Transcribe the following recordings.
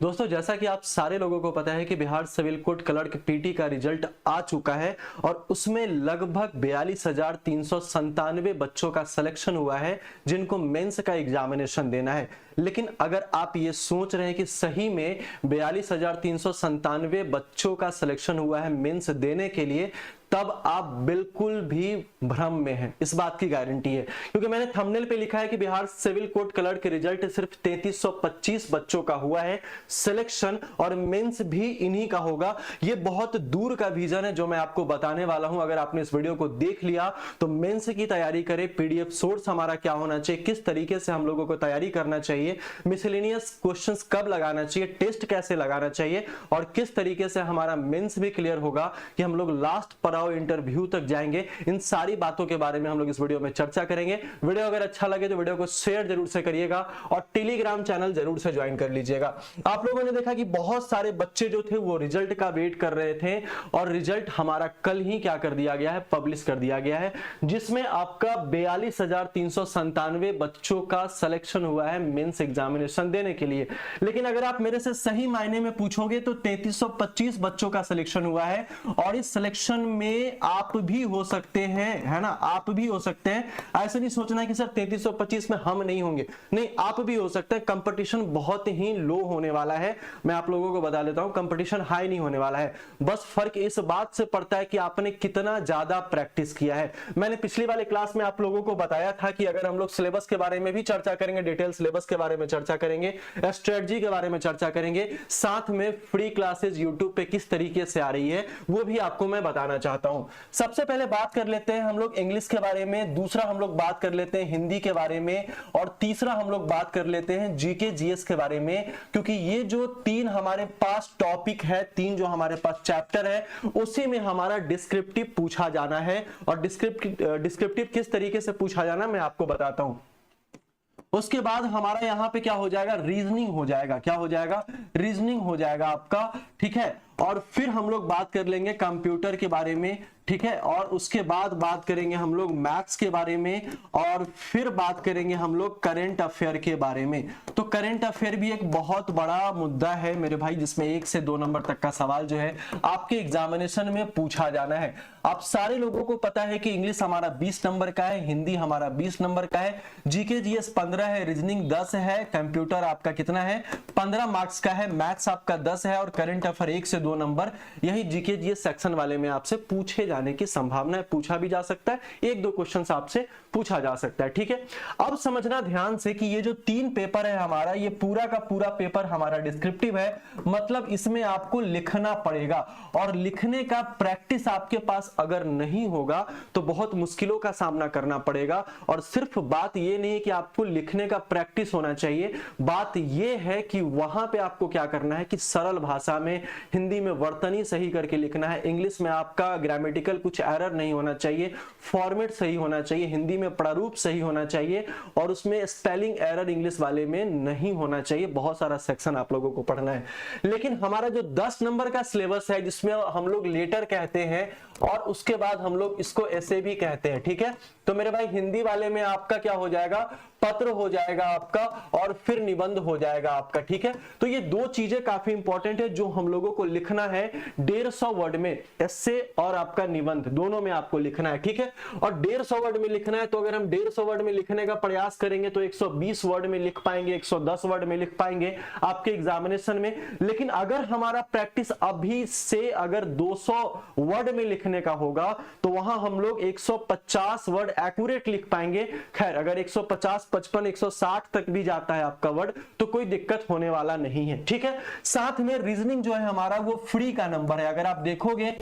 दोस्तों जैसा कि आप सारे लोगों को पता है कि Bihar civil court clerk PT का रिजल्ट आ चुका है और उसमें लगभग 42,397 बच्चों का सिलेक्शन हुआ है जिनको मेंस का एग्जामिनेशन देना है। लेकिन अगर आप ये सोच रहे हैं कि सही में 42,397 बच्चों का सिलेक्शन हुआ है मेंस देने के लिए, तब आप बिल्कुल भी भ्रम में हैं, इस बात की गारंटी है। क्योंकि मैंने थंबनेल पे लिखा है कि बिहार सिविल कोड क्लर्क के रिजल्ट सिर्फ 3325 बच्चों का हुआ है सिलेक्शन और मेंस भी इन्हीं का होगा। ये बहुत दूर का विजन है जो मैं आपको बताने वाला हूं। अगर आपने इस वीडियो को देख लिया तो मेंस की तैयारी करें, पीडीएफ सोर्स हमारा क्या होना चाहिए, किस तरीके से हम लोगों को तैयारी करना चाहिए, मिसलेनियस क्वेश्चंस कब लगाना चाहिए, टेस्ट कैसे लगाना चाहिए और किस तरीके से हमारा मेंस भी क्लियर होगा कि हम लोग लास्ट पड़ाव इंटरव्यू तक जाएंगे। इन सारी बातों के बारे में हम लोग इस वीडियो में चर्चा करेंगे। वीडियो अगर अच्छा लगे तो वीडियो को शेयर जरूर से करिएगा और टेलीग्राम चैनल जरूर से ज्वाइन कर लीजिएगा। आप लोगों ने देखा कि बहुत सारे बच्चे जो थे वो रिजल्ट का वेट कर रहे थे और रिजल्ट हमारा कल ही क्या कर दिया गया है, पब्लिश कर दिया गया है, जिसमें आपका 42,397 बच्चों का सिलेक्शन हुआ है मेंस एग्जामिनेशन देने के लिए। लेकिन अगर आप मेरे से सही मायने में पूछोगे तो 3325 बच्चों का सिलेक्शन हुआ है और इस सिलेक्शन में आप भी हो सकते हैं, है ना, आप भी हो सकते हैं। ऐसा नहीं सोचना कि सर 3325 में हम नहीं होंगे, नहीं, आप भी हो सकते हैं। कंपटीशन बहुत ही लो होने वाला है, मैं आप लोगों को बता देता हूं, कंपटीशन हाई नहीं होने वाला है। बस फर्क इस बात से पड़ता है कि आपने कितना ज्यादा प्रैक्टिस किया है। मैंने पिछली वाले क्लास में आप लोगों को बताया था कि अगर हम लोग सिलेबस के बारे में भी चर्चा करेंगे, डिटेल सिलेबस के बारे में चर्चा करेंगे, स्ट्रेटजी के बारे में चर्चा करेंगे, साथ में फ्री क्लासेस यूट्यूब पे किस तरीके से आ रही है वो भी आपको मैं बताना चाहता हूं। सबसे पहले बात कर लेते हैं हम लोग इंग्लिश के बारे में, दूसरा हम लोग बात कर लेते हैं हिंदी के बारे में और तीसरा हम लोग बात कर लेते हैं जीके जीएस के बारे में। क्योंकि ये जो तीन हमारे पास टॉपिक है, तीन जो हमारे पास चैप्टर है, उसी में हमारा डिस्क्रिप्टिव पूछा जाना है और डिस्क्रिप्टिव किस तरीके से पूछा जाना मैं आपको बताता हूं। उसके बाद हमारा यहां पे क्या हो जाएगा, रीजनिंग हो जाएगा। क्या हो जाएगा, रीजनिंग हो जाएगा आपका, ठीक है। और फिर हम लोग बात कर लेंगे कंप्यूटर के बारे में, ठीक है। और उसके बाद बात करेंगे हम लोग मैथ्स के बारे में और फिर बात करेंगे हम लोग करंट अफेयर के बारे में। तो करंट अफेयर भी एक बहुत बड़ा मुद्दा है मेरे भाई, जिसमें 1 से 2 नंबर तक का सवाल जो है आपके एग्जामिनेशन में पूछा जाना है। आप सारे लोगों को पता है कि इंग्लिश हमारा 20 नंबर का है, हिंदी हमारा 20 नंबर का है, जीके जीएस 15 है, रीजनिंग 10 है, कंप्यूटर आपका कितना है, 15 मार्क्स का है, मैथ्स आपका 10 है और करंट अफेयर 1 से 2 नंबर। यही जीके जीएस सेक्शन वाले में आपसे पूछे जाने की संभावना है, पूछा भी जा सकता है, 1-2 क्वेश्चन आपसे पूछा जा सकता है, ठीक है। अब समझना ध्यान से कि ये जो 3 पेपर है हमारा, ये पूरा का पूरा पेपर हमारा डिस्क्रिप्टिव है, मतलब इसमें आपको लिखना पड़ेगा और लिखने का प्रैक्टिस आपके पास अगर नहीं होगा तो बहुत मुश्किलों का सामना करना पड़ेगा। और सिर्फ बात ये नहीं कि आपको लिखने का प्रैक्टिस होना चाहिए, बात ये है कि वहां पे आपको क्या करना है कि सरल भाषा में, हिंदी में वर्तनी सही करके लिखना है, इंग्लिश में आपका ग्रामेटिकल कुछ एरर नहीं होना चाहिए, फॉर्मेट सही होना चाहिए, हिंदी में प्रारूप सही होना चाहिए और उसमें स्पेलिंग एरर इंग्लिश वाले में नहीं होना चाहिए। बहुत सारा सेक्शन आप लोगों को पढ़ना है। लेकिन हमारा जो 10 नंबर का सिलेबस है, जिसमें हम लोग लेटर कहते हैं और उसके बाद हम लोग इसको ऐसे भी कहते हैं, ठीक है। तो मेरे भाई हिंदी वाले में आपका क्या हो जाएगा, पत्र हो जाएगा आपका और फिर निबंध हो जाएगा आपका, ठीक है। तो ये 2 चीजें काफी इंपॉर्टेंट है जो हम लोगों को लिखना है 150 वर्ड में, एस्से और आपका निबंध दोनों में आपको लिखना है, ठीक है। और 150 वर्ड में लिखना है, तो अगर हम 150 वर्ड में लिखने का प्रयास करेंगे तो 120 वर्ड में लिख पाएंगे, 110 वर्ड में लिख पाएंगे आपके एग्जामिनेशन में। लेकिन अगर हमारा प्रैक्टिस अभी से अगर 200 वर्ड में लिखने का होगा तो वहां हम लोग 150 वर्ड एक्यूरेट लिख पाएंगे। खैर अगर 150, 55, 160 तक भी जाता है आपका वर्ड तो कोई दिक्कत होने वाला नहीं है, ठीक है। साथ में रीजनिंग जो है हमारा वो फ्री का नंबर है, अगर आप देखोगे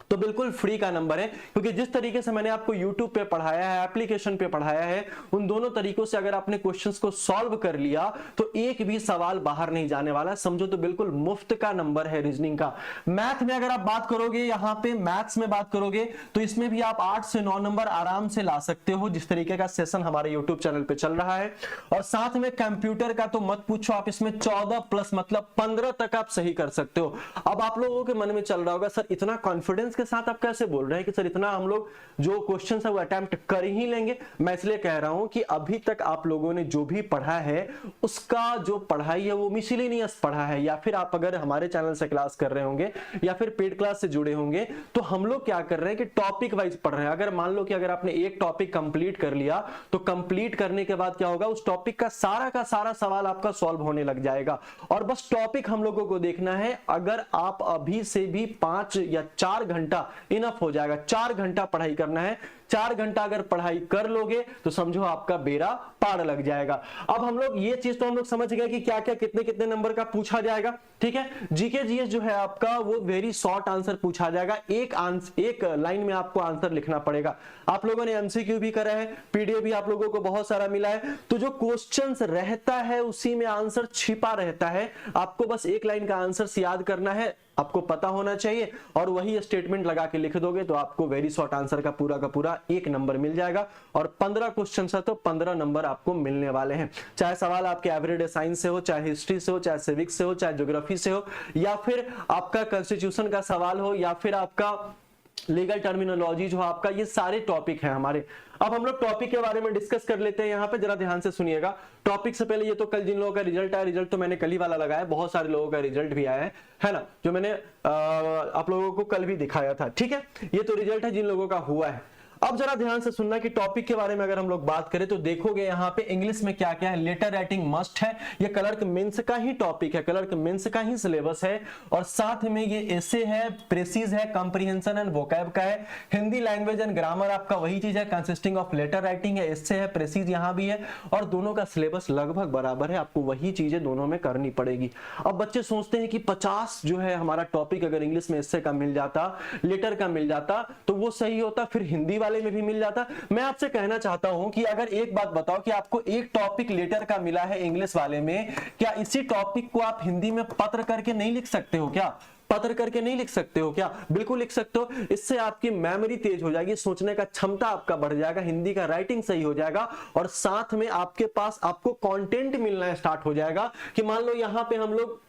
तो बिल्कुल फ्री का नंबर है। क्योंकि जिस तरीके से मैंने आपको YouTube पे पढ़ाया है, एप्लीकेशन पे पढ़ाया है, उन दोनों तरीकों से अगर आपने क्वेश्चंस को सॉल्व कर लिया तो एक भी सवाल बाहर नहीं जाने वाला, समझो तो बिल्कुल मुफ्त का नंबर है रीजनिंग का। मैथ में अगर आप बात करोगे, यहाँ पे मैथ्स में बात करोगे तो इसमें भी आप 8 से 9 नंबर आराम से ला सकते हो, जिस तरीके का सेशन हमारे यूट्यूब चैनल पे चल रहा है। और साथ में कंप्यूटर का तो मत पूछो, आप इसमें 14 प्लस मतलब 15 तक आप सही कर सकते हो। अब आप लोगों के मन में चल रहा होगा सर इतना कॉन्फिडेंस के साथ आप कैसे बोल रहे हैं कि सर इतना हम लोग जो क्वेश्चन है वो अटेम्प्ट कर ही लेंगे। मैं इसलिए कह रहा हूं कि अभी तक आप लोगों ने जो भी पढ़ा है उसका जो पढ़ाई है वो मिसलेनियस पढ़ा है, या फिर आप अगर हमारे चैनल से क्लास कर रहे होंगे या फिर पेड क्लास से जुड़े होंगे तो हम लोग क्या कर रहे हैं कि टॉपिक वाइज पढ़ रहे हैं। अगर मान लो कि अगर आपने एक टॉपिक कंप्लीट कर लिया तो कंप्लीट करने के बाद क्या होगा, उस टॉपिक का सारा सवाल आपका सॉल्व होने लग जाएगा और बस टॉपिक हम लोगों को देखना है। अगर आप अभी से भी 5 या 4 घंटा इनफ हो जाएगा, 4 घंटा पढ़ाई करना है, 4 घंटा अगर पढ़ाई कर लोगे तो समझो आपका बेड़ा पार लग जाएगा। अब हम लोग ये चीज तो हम लोग समझ गए कि क्या क्या कितने कितने नंबर का पूछा जाएगा, ठीक है। जीके जीएस जो है आपका वो वेरी शॉर्ट आंसर पूछा जाएगा, एक लाइन में आपको आंसर लिखना पड़ेगा। आप लोगों ने एमसीक्यू भी करा है, पीडीएफ भी आप लोगों को बहुत सारा मिला है, तो जो क्वेश्चंस रहता है उसी में आंसर छिपा रहता है। आपको बस एक लाइन का आंसर याद करना है, आपको पता होना चाहिए और वही स्टेटमेंट लगा के लिख दोगे तो आपको वेरी शॉर्ट आंसर का पूरा 1 नंबर मिल जाएगा। और 15 क्वेश्चन है तो 15 नंबर आपको मिलने वाले हैं। चाहे सवाल आपके एवरीडे साइंस से हो, चाहे हिस्ट्री से हो, चाहे सिविक्स से हो, चाहे ज्योग्राफी से हो, या फिर आपका कॉन्स्टिट्यूशन का सवाल हो, या फिर आपका लीगल टर्मिनोलॉजी जो आपका, ये सारे टॉपिक हैं हमारे। अब हम लोग टॉपिक के बारे में डिस्कस कर लेते हैं। यहाँ पे जरा ध्यान से सुनिएगा। टॉपिक से पहले ये तो कल जिन लोगों का रिजल्ट आया, रिजल्ट तो मैंने कल ही वाला लगाया, बहुत सारे लोगों का रिजल्ट भी आया है ना, जो मैंने आप लोगों को कल भी दिखाया था, ठीक है। ये तो रिजल्ट है जिन लोगों का हुआ है। अब जरा ध्यान से सुनना कि टॉपिक के बारे में अगर हम लोग बात करें तो देखोगे यहाँ पे इंग्लिश में क्या क्या है। लेटर राइटिंग मस्ट है, ये क्लर्क मेंस का ही टॉपिक है, क्लर्क मेंस का ही सिलेबस है। और साथ में ये एसे है, प्रेसिज है, कॉम्प्रिहेंशन एंड वोकैब का है। हिंदी लैंग्वेज एंड ग्रामर आपका वही चीज है, कंसिस्टिंग ऑफ लेटर राइटिंग है, एसे है, प्रेसिज यहाँ भी है, और दोनों का सिलेबस लगभग बराबर है। आपको वही चीजें दोनों में करनी पड़ेगी। अब बच्चे सोचते हैं कि 50 जो है हमारा टॉपिक अगर इंग्लिश में एसे का मिल जाता, लेटर का मिल जाता तो वो सही होता, फिर हिंदी वाले में भी मिल जाता। मैं आपसे कहना चाहता हूं कि अगर एक बात बताओ कि आपको एक टॉपिक लेटर का मिला है इंग्लिश वाले में, क्या इसी टॉपिक को आप हिंदी में पत्र करके नहीं लिख सकते हो? क्या पत्र करके नहीं लिख सकते हो? क्या बिल्कुल लिख सकते हो। इससे आपकी मेमोरी तेज हो जाएगी, सोचने का क्षमता आपका बढ़ जाएगा, हिंदी का राइटिंग सही हो जाएगा, और साथ में आपके पास आपको कंटेंट मिलना स्टार्ट हो जाएगा। कि मान लो यहां पे हम लोग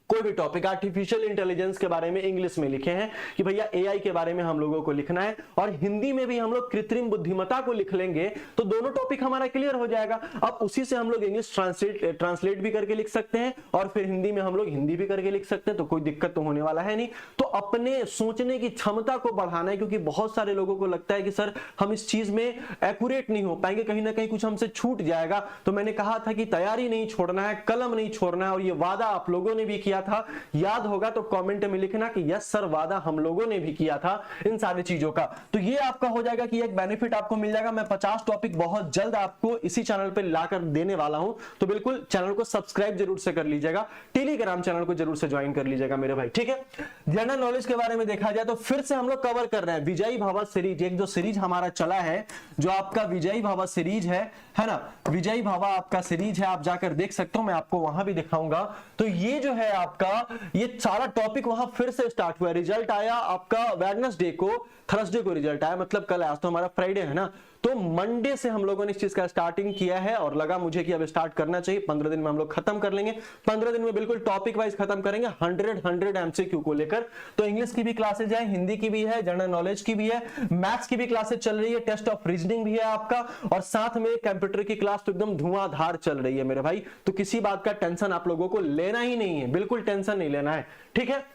कोई भी टॉपिक आर्टिफिशियल इंटेलिजेंस के बारे में इंग्लिश में लिखे हैं कि भैया एआई के बारे में हम लोगों को लिखना है, और हिंदी में भी हम लोग कृत्रिम बुद्धिमत्ता को लिख लेंगे तो दोनों टॉपिक हमारा क्लियर हो जाएगा। अब उसी से हम लोग इंग्लिश ट्रांसलेट भी करके लिख सकते हैं और फिर हिंदी में हम लोग हिंदी भी करके लिख सकते हैं, तो कोई दिक्कत तो होने वाला है नहीं। तो अपने सोचने की क्षमता को बढ़ाना है, क्योंकि बहुत सारे लोगों को लगता है कि सर हम इस चीज में एक्यूरेट नहीं हो पाएंगे, कहीं ना कहीं कुछ हमसे छूट जाएगा। तो मैंने कहा था कि तैयारी नहीं छोड़ना है, कलम नहीं छोड़ना है, और ये वादा आप लोगों ने भी किया था। याद होगा तो कमेंट में लिखना कि यस सर वादा हम लोगों ने भी किया था इन सारी चीजों का। तो ये आपका हो जाएगा कि एक बेनिफिट आपको मिल जाएगा। मैं 50 टॉपिक बहुत जल्द आपको इसी चैनल पे लाकर देने वाला हूं, तो बिल्कुल चैनल को सब्सक्राइब जरूर से कर लीजिएगा, टेलीग्राम चैनल को जरूर से ज्वाइन कर लीजिएगा मेरे भाई, ठीक है। जनरल नॉलेज के बारे में देखा जाए तो फिर से हम लोग कवर कर रहे हैं विजयी भावा सीरीज। एक जो सीरीज हमारा चला है, जो आपका विजयी भावा सीरीज है ना, विजयी भावा आपका सीरीज है, आप जाकर देख सकते हो, मैं आपको वहां भी दिखाऊंगा। तो ये जो है आपका ये सारा टॉपिक वहां फिर से स्टार्ट हुआ। रिजल्ट आया आपका वेडनेसडे को, थर्सडे को रिजल्ट आया, मतलब कल, आज तो हमारा फ्राइडे है ना, तो मंडे से हम लोगों ने इस चीज का स्टार्टिंग किया है और लगा मुझे कि अब स्टार्ट करना चाहिए। 15 दिन में हम लोग खत्म कर लेंगे, 15 दिन में बिल्कुल टॉपिक वाइज खत्म करेंगे 100 एमसीक्यू को लेकर। तो इंग्लिश की भी क्लासेज है, हिंदी की भी है, जनरल नॉलेज की भी है, मैथ्स की भी क्लासेज चल रही है, टेस्ट ऑफ रीजनिंग भी है आपका, और साथ में कंप्यूटर की क्लास तो एकदम धुआंधार चल रही है मेरे भाई। तो किसी बात का टेंशन आप लोगों को लेना ही नहीं है, बिल्कुल टेंशन नहीं लेना है, ठीक है।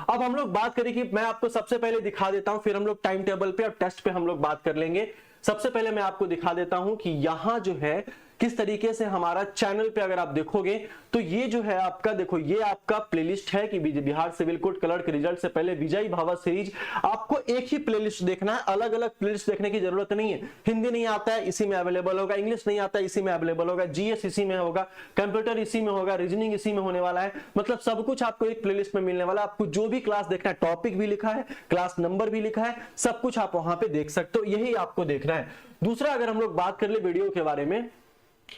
अब हम लोग बात करें कि मैं आपको सबसे पहले दिखा देता हूं, फिर हम लोग टाइम टेबल पे और टेस्ट पे हम लोग बात कर लेंगे। सबसे पहले मैं आपको दिखा देता हूं कि यहां जो है किस तरीके से हमारा चैनल पे अगर आप देखोगे तो ये जो है आपका, देखो ये आपका प्लेलिस्ट है कि Bihar civil court clerk result से पहले विजयी भावा सीरीज। आपको एक ही प्लेलिस्ट देखना है, अलग अलग प्लेलिस्ट देखने की जरूरत नहीं है। हिंदी नहीं आता है इसी में अवेलेबल होगा, इंग्लिश नहीं आता है इसी में अवेलेबल होगा, जीएस इसी में होगा, कंप्यूटर इसी में होगा, रीजनिंग इसी में होने वाला है। मतलब सब कुछ आपको एक प्लेलिस्ट में मिलने वाला है। आपको जो भी क्लास देखना है, टॉपिक भी लिखा है, क्लास नंबर भी लिखा है, सब कुछ आप वहां पे देख सकते हो, यही आपको देखना है। दूसरा अगर हम लोग बात कर ले वीडियो के बारे में,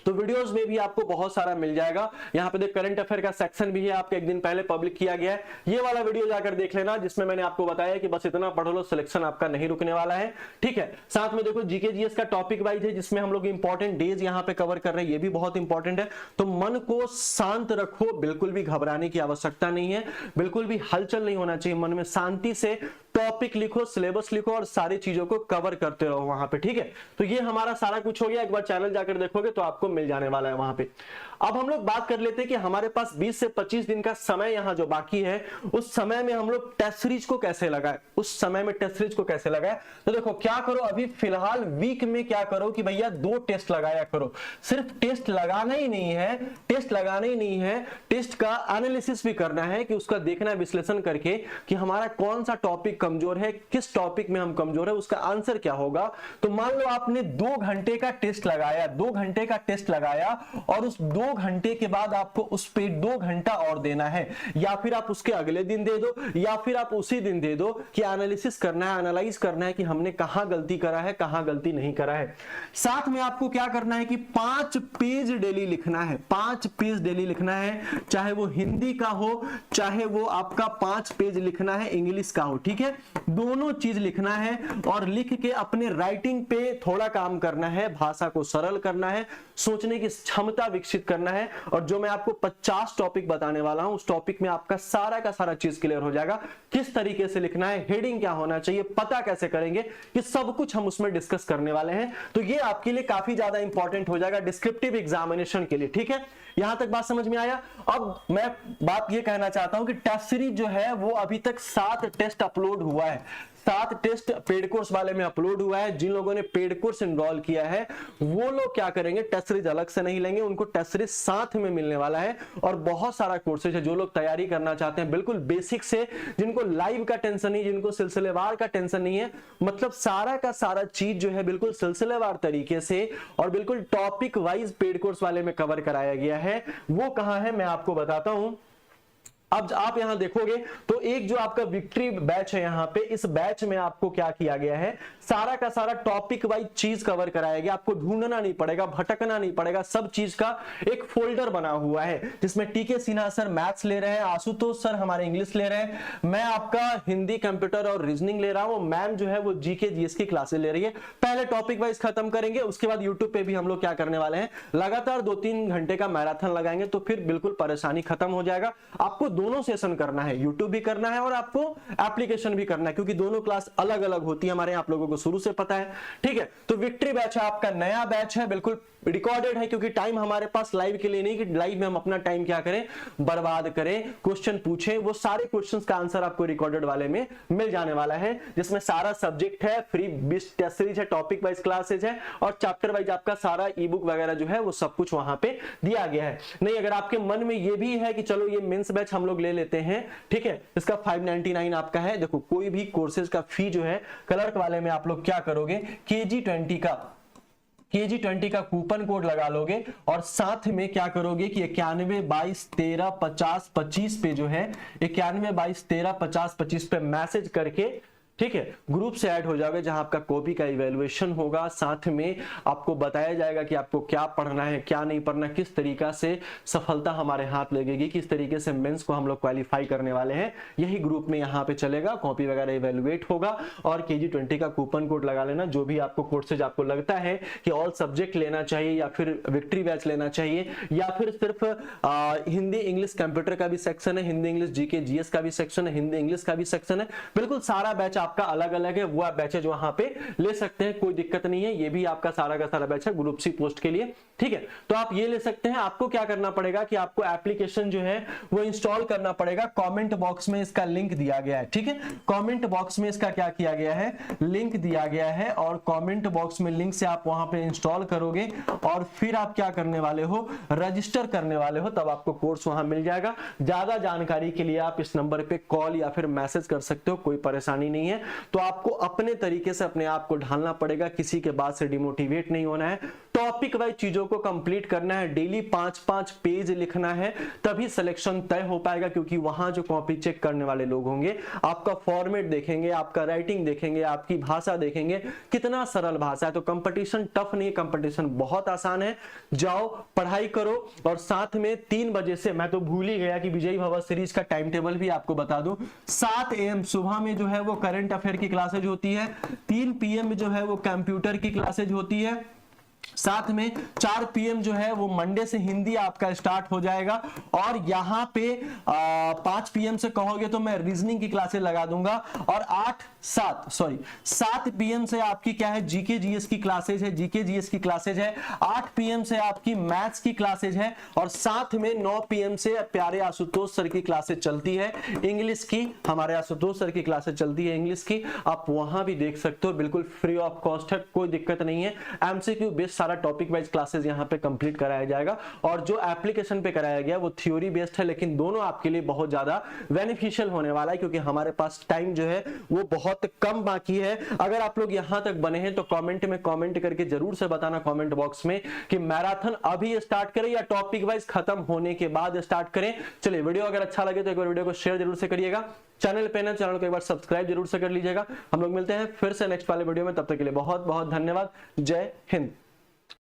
तो वीडियोस में भी आपको बहुत सारा मिल जाएगा। यहाँ पे देख करंट अफेयर का सेक्शन भी है, आपके एक दिन पहले पब्लिक किया गया है, ये वाला वीडियो जाकर देख लेना, जिसमें मैंने आपको बताया कि बस इतना पढ़ लो, सिलेक्शन आपका नहीं रुकने वाला है, ठीक है। साथ में देखो जीके जीएस का टॉपिक वाइज है, जिसमें हम लोग इंपॉर्टेंट डेज यहाँ पे कवर कर रहे हैं, ये भी बहुत इंपॉर्टेंट है। तो मन को शांत रखो, बिल्कुल भी घबराने की आवश्यकता नहीं है, बिल्कुल भी हलचल नहीं होना चाहिए, मन में शांति से टॉपिक लिखो, सिलेबस लिखो और सारी चीजों को कवर करते रहो वहां पे, ठीक है। तो ये हमारा सारा कुछ हो गया, एक बार चैनल जाकर देखोगे तो आपको मिल जाने वाला है वहां पे। अब हम लोग बात कर लेते हैं कि हमारे पास 20 से 25 दिन का समय यहाँ जो बाकी है, उस समय में हम लोग टेस्ट सीरीज को कैसे लगाए, उस समय में टेस्ट सीरीज को कैसे लगाए। तो देखो क्या करो, अभी फिलहाल वीक में क्या करो कि भैया 2 टेस्ट लगाया करो। सिर्फ टेस्ट लगाना ही नहीं है, टेस्ट लगाना ही नहीं है, टेस्ट का एनालिसिस भी करना है कि उसका देखना है विश्लेषण करके कि हमारा कौन सा टॉपिक कमजोर है, किस टॉपिक में हम कमजोर है, उसका आंसर क्या होगा। तो मान लो आपने 2 घंटे का टेस्ट लगाया, 2 घंटे का टेस्ट लगाया और उस 2 घंटे के बाद आपको उस पे 2 घंटा और देना है, या फिर आप उसके अगले दिन दे दो, या फिर आप उसी दिन दे दो कि एनालिसिस करना है, एनालाइज करना है कि हमने कहां गलती करा है, कहां गलती नहीं करा है। साथ में आपको क्या करना है कि 5 पेज डेली लिखना है, 5 पेज डेली लिखना है, चाहे वो हिंदी का हो, चाहे वो आपका 5 पेज लिखना है इंग्लिश का हो, ठीक है। दोनों चीज लिखना है और लिख के अपने राइटिंग पे थोड़ा काम करना है, भाषा को सरल करना है, सोचने की क्षमता विकसित करना है। और जो मैं आपको 50 टॉपिक बताने वाला हूं, उस टॉपिक में आपका सारा का सारा चीज क्लियर हो जाएगा, किस तरीके से लिखना है, हेडिंग क्या होना चाहिए, पता कैसे करेंगे, ये सब कुछ हम उसमें डिस्कस करने वाले हैं। तो ये आपके लिए काफी ज्यादा इंपॉर्टेंट हो जाएगा डिस्क्रिप्टिव एग्जामिनेशन के लिए, ठीक है। यहां तक बात समझ में आया। अब मैं बात ये कहना चाहता हूं कि टेस्ट सीरीज जो है वो अभी तक 7 टेस्ट अपलोड हुआ है, 7 टेस्ट पेड कोर्स वाले में अपलोड हुआ है। जिन लोगों ने पेड कोर्स एनरोल किया है वो लोग क्या करेंगे, टेस्ट सीरीज अलग से नहीं लेंगे, उनको टेस्ट सीरीज साथ में मिलने वाला है। और बहुत सारा कोर्सेज है, जो लोग तैयारी करना चाहते हैं बिल्कुल बेसिक से, जिनको लाइव का टेंशन नहीं, जिनको सिलसिलेवार का टेंशन नहीं है, मतलब सारा का सारा चीज जो है बिल्कुल सिलसिलेवार तरीके से और बिल्कुल टॉपिक वाइज पेड कोर्स वाले में कवर कराया गया है। वो कहां है मैं आपको बताता हूं। अब आप यहां देखोगे तो एक जो आपका विक्ट्री बैच है, यहां पे इस बैच में आपको क्या किया गया है, सारा का सारा टॉपिक वाइज चीज कवर कराया गया। आपको ढूंढना नहीं पड़ेगा, भटकना नहीं पड़ेगा, सब चीज का एक फोल्डर बना हुआ है, जिसमें टीके सिन्हा सर मैथ्स ले रहे हैं, आशुतोष सर हमारे इंग्लिश ले रहे हैं, मैं आपका हिंदी, कंप्यूटर और रीजनिंग ले रहा हूं, मैम जो है वो जीके जीएस की क्लासेस ले रही है। पहले टॉपिक वाइज खत्म करेंगे, उसके बाद यूट्यूब पे भी हम लोग क्या करने वाले हैं, लगातार 2-3 घंटे का मैराथन लगाएंगे, तो फिर बिल्कुल परेशानी खत्म हो जाएगा। आपको दोनों सेशन करना है, यूट्यूब भी करना है और आपको एप्लीकेशन भी करना है, क्योंकि दोनों क्लास अलग अलग होती है हमारे यहाँ, आप लोगों को शुरू से पता है, ठीक है। तो विक्ट्री बैच है आपका, नया बैच है, बिल्कुल रिकॉर्डेड है, क्योंकि टाइम हमारे पास लाइव के लिए नहीं कि लाइव में हम अपना टाइम क्या करें, बर्बाद करें, क्वेश्चन पूछें। वो सारे क्वेश्चंस का आंसर आपको रिकॉर्डेड वाले में मिल जाने वाला है, जिसमें सारा सब्जेक्ट है, फ्री 20 टेस्ट सीरीज है, टॉपिक वाइज क्लासेज है और चैप्टर वाइज आपका सारा ई बुक वगैरह जो है वो सब कुछ वहां पे दिया गया है। नहीं, अगर आपके मन में ये भी है कि चलो ये मेंस बैच हम लोग ले लेते हैं, ठीक है, इसका 599 आपका है। देखो कोई भी कोर्सेज का फी जो है क्लर्क वाले में आप लोग क्या करोगे, KG20 का कूपन कोड लगा लोगे और साथ में क्या करोगे कि 91 22 13 50 25 पे जो है 91 22 13 50 25 पे मैसेज करके, ठीक है, ग्रुप से ऐड हो जाओगे, जहां आपका कॉपी का इवैल्यूएशन होगा। साथ में आपको बताया जाएगा कि आपको क्या पढ़ना है, क्या नहीं पढ़ना, किस तरीका से सफलता हमारे हाथ लगेगी, किस तरीके से मेंस को हम लोग क्वालिफाई करने वाले हैं, यही ग्रुप में यहाँ पे चलेगा। कॉपी वगैरह इवैल्यूएट होगा और KG20 का कूपन कोड लगा लेना। जो भी आपको कोर्सेज आपको लगता है कि ऑल सब्जेक्ट लेना चाहिए या फिर विक्ट्री बैच लेना चाहिए या फिर सिर्फ हिंदी इंग्लिश कंप्यूटर का भी सेक्शन है, हिंदी इंग्लिश जीके जीएस का भी सेक्शन है, हिंदी इंग्लिश का भी सेक्शन है, बिल्कुल सारा बैच आपका अलग अलग है। वो आप बैचेज वहां पे ले सकते हैं, कोई दिक्कत नहीं है। ये भी आपका सारा का सारा बैच है ग्रुप सी पोस्ट के लिए, ठीक है। तो आप ये ले सकते हैं। आपको क्या करना पड़ेगा कि आपको एप्लीकेशन जो है वो इंस्टॉल करना पड़ेगा। कमेंट बॉक्स में इसका लिंक दिया गया है, ठीक है। कमेंट बॉक्स में इसका क्या किया गया है, लिंक दिया गया है और कमेंट बॉक्स में लिंक से आप वहां पे इंस्टॉल करोगे और फिर आप क्या करने वाले हो, रजिस्टर करने वाले हो, तब आपको कोर्स वहां मिल जाएगा। ज्यादा जानकारी के लिए आप इस नंबर पे कॉल या फिर मैसेज कर सकते हो, कोई परेशानी नहीं है। तो आपको अपने तरीके से अपने आप को ढालना पड़ेगा, किसी के बात से डिमोटिवेट नहीं होना है, टॉपिक वाइज चीजों को कंप्लीट करना है, डेली 5-5 पेज लिखना है, तभी सिलेक्शन तय हो पाएगा। क्योंकि वहां जो कॉपी चेक करने वाले लोग होंगे, आपका फॉर्मेट देखेंगे, आपका राइटिंग देखेंगे, आपकी भाषा देखेंगे, कितना सरल भाषा है। तो कंपटीशन टफ नहीं, कंपटीशन बहुत आसान है। जाओ पढ़ाई करो और साथ में 3 बजे से, मैं तो भूल ही गया कि विजयी भव सीरीज का टाइम टेबल भी आपको बता दूं, 7 AM सुबह में जो है वो करंट अफेयर की क्लासेज होती है, 3 PM में जो है वो कंप्यूटर की क्लासेज होती है साथ में 4 PM जो है वो मंडे से हिंदी आपका स्टार्ट हो जाएगा और यहाँ पे 5 PM से कहोगे तो मैं रीजनिंग की क्लासेस लगा दूंगा और 7 PM से आपकी क्या है जीके जीएस की क्लासेज है, जीके जीएस की क्लासेज है। 8 PM से आपकी मैथ्स की क्लासेज है और साथ में 9 PM से प्यारे आशुतोष सर की क्लासेज चलती है इंग्लिश की, हमारे आशुतोष सर की क्लासेज चलती है इंग्लिश की, आप वहां भी देख सकते हो, बिल्कुल फ्री ऑफ कॉस्ट है, कोई दिक्कत नहीं है। एमसीक्यू बेस्ड सारा टॉपिक वाइज क्लासेस यहां पे कंप्लीट कराया जाएगा और जो एप्लीकेशन पे कराया गया वो थ्योरी बेस्ड है, लेकिन दोनों आपके लिए बहुत ज्यादा बेनिफिशियल होने वाला है क्योंकि हमारे पास टाइम जो है वो बहुत कम बाकी है। अगर आप लोग यहां तक बने हैं तो कमेंट में कमेंट करके जरूर से बताना कमेंट बॉक्स में कि मैराथन अभी स्टार्ट करें या टॉपिक वाइज खत्म होने के बाद स्टार्ट करें। चलिए, वीडियो अगर अच्छा लगे तो एक बार वीडियो को शेयर जरूर से करिएगा, चैनल पे ना चैनल को एक बार सब्सक्राइब जरूर से कर लीजिएगा। हम लोग मिलते हैं फिर से नेक्स्ट वाले वीडियो में, तब तक के लिए बहुत बहुत धन्यवाद। जय हिंद।